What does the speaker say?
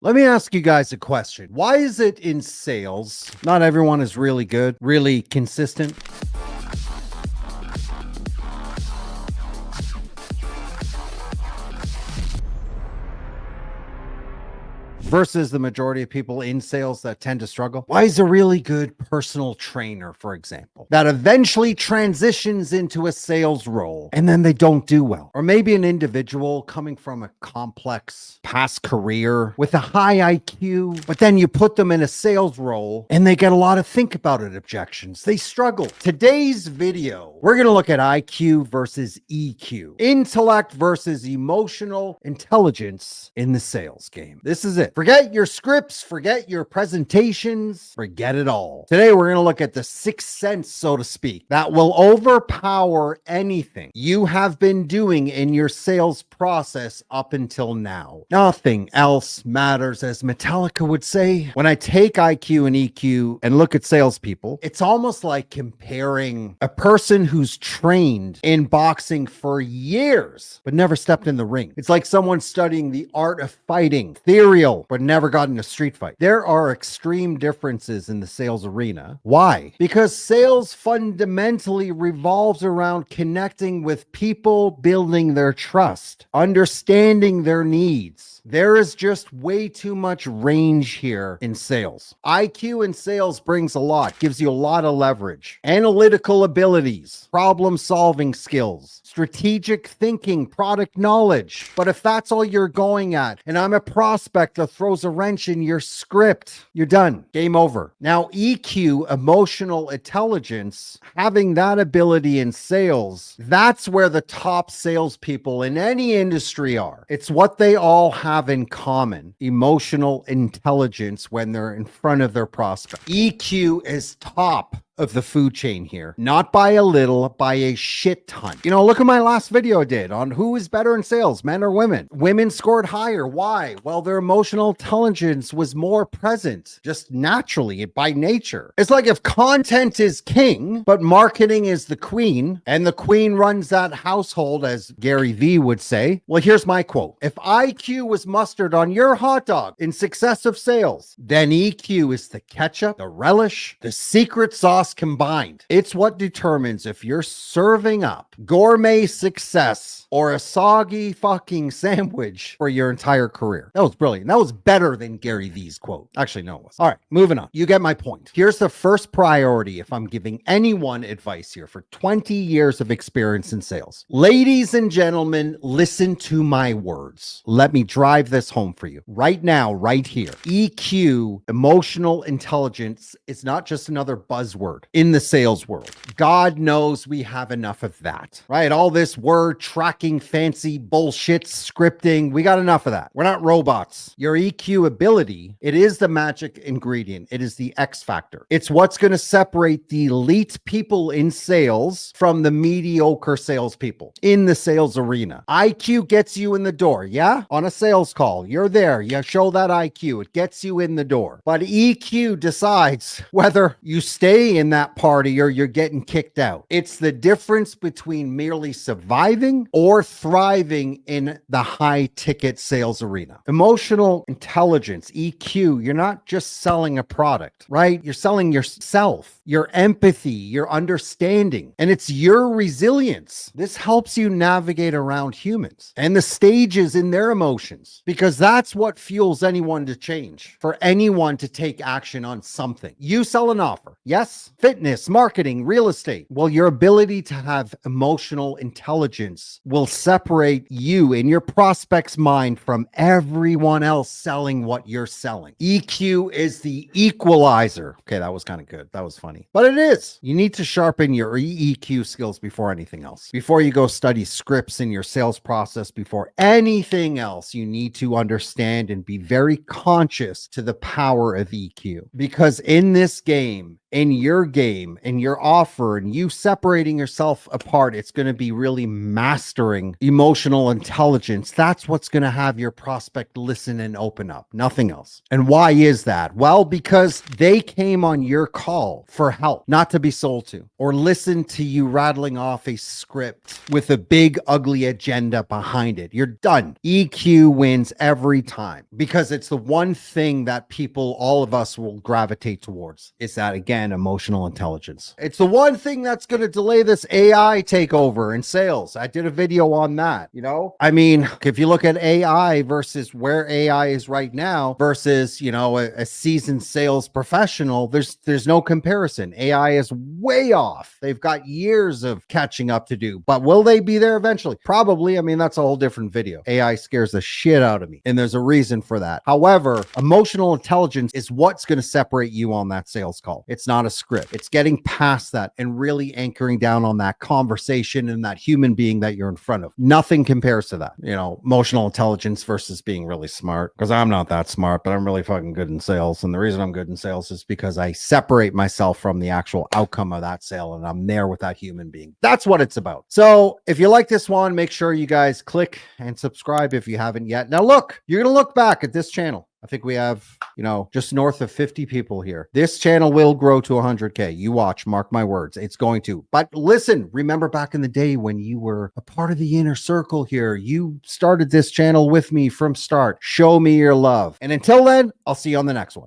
Let me ask you guys a question. Why is it in sales, not everyone is really good, really consistent? Versus the majority of people in sales that tend to struggle? Why is a really good personal trainer, for example, that eventually transitions into a sales role and then they don't do well? Or maybe an individual coming from a complex past career with a high IQ, but then you put them in a sales role and they get a lot of think about it objections. They struggle. Today's video, we're going to look at IQ versus EQ, intellect versus emotional intelligence in the sales game. This is it. Forget your scripts, forget your presentations, forget it all. Today, we're going to look at the sixth sense, so to speak, that will overpower anything you have been doing in your sales process up until now. Nothing else matters, as Metallica would say. When I take IQ and EQ and look at salespeople, it's almost like comparing a person who's trained in boxing for years, but never stepped in the ring. It's like someone studying the art of fighting, ethereal, but never got in a street fight. There are extreme differences in the sales arena. Why? Because sales fundamentally revolves around connecting with people, building their trust, understanding their needs. There is just way too much range here in sales. IQ in sales brings a lot, gives you a lot of leverage, analytical abilities, problem-solving skills, strategic thinking, product knowledge. But if that's all you're going at, and I'm a prospect that throws a wrench in your script, you're done. Game over. Now, EQ, emotional intelligence, having that ability in sales, that's where the top salespeople in any industry are. It's what they all have in common: emotional intelligence when they're in front of their prospect. EQ is top of the food chain here, not by a little, by a shit ton. You know, look at my last video I did on who is better in sales, men or women. Women scored higher. Why? Well, their emotional intelligence was more present, just naturally, by nature. It's like if content is king, but marketing is the queen, and the queen runs that household, as Gary Vee would say. Well, here's my quote. If IQ was mustard on your hot dog in successive sales, then EQ is the ketchup, the relish, the secret sauce combined. It's what determines if you're serving up gourmet success or a soggy fucking sandwich for your entire career. That was brilliant. That was better than Gary Vee's quote. Actually, no, it was. All right, moving on. You get my point. Here's the first priority if I'm giving anyone advice here for 20 years of experience in sales. Ladies and gentlemen, listen to my words. Let me drive this home for you right now, right here. EQ, emotional intelligence, is not just another buzzword in the sales world. God knows we have enough of that, right? All this word tracking, fancy bullshit, scripting, we got enough of that. We're not robots. Your EQ ability, it is the magic ingredient. It is the X factor. It's what's going to separate the elite people in sales from the mediocre salespeople in the sales arena. IQ gets you in the door, yeah? On a sales call, you're there. You show that IQ. It gets you in the door. But EQ decides whether you stay in that party or you're getting kicked out. It's the difference between merely surviving or thriving in the high ticket sales arena. Emotional intelligence, EQ, you're not just selling a product, right? You're selling yourself, your empathy, your understanding, and it's your resilience. This helps you navigate around humans and the stages in their emotions, because that's what fuels anyone to change, for anyone to take action on something. You sell an offer, yes? Fitness, marketing, real estate. Well, your ability to have emotional intelligence will separate you in your prospect's mind from everyone else selling what you're selling. EQ is the equalizer. Okay, that was kind of good. That was funny. But it is. You need to sharpen your EQ skills before anything else. Before you go study scripts in your sales process, before anything else, you need to understand and be very conscious to the power of EQ. Because in this game, in your game and your offer and you separating yourself apart, it's going to be really mastering emotional intelligence. That's what's going to have your prospect listen and open up, nothing else. And why is that? Well, because they came on your call for help, not to be sold to, or listen to you rattling off a script with a big, ugly agenda behind it. You're done. EQ wins every time because it's the one thing that people, all of us, will gravitate towards. Is that, again, emotional intelligence. It's the one thing that's going to delay this AI takeover in sales. I did a video on that. I mean, if you look at AI versus where AI is right now versus, a seasoned sales professional, there's no comparison. AI is way off. They've got years of catching up to do, but will they be there eventually? Probably. I mean, that's a whole different video. AI scares the shit out of me, and there's a reason for that. However, emotional intelligence is what's going to separate you on that sales call. It's not a script. It's getting past that and really anchoring down on that conversation and that human being that you're in front of. Nothing compares to that. Emotional intelligence versus being really smart, because I'm not that smart, but I'm really fucking good in sales. And the reason I'm good in sales is because I separate myself from the actual outcome of that sale and I'm there with that human being. That's what it's about. So if you like this one, make sure you guys click and subscribe if you haven't yet. Now look, you're going to look back at this channel. I think we have, just north of 50 people here. This channel will grow to 100K. You watch, mark my words. It's going to. But listen, remember back in the day when you were a part of the inner circle here. You started this channel with me from start. Show me your love. And until then, I'll see you on the next one.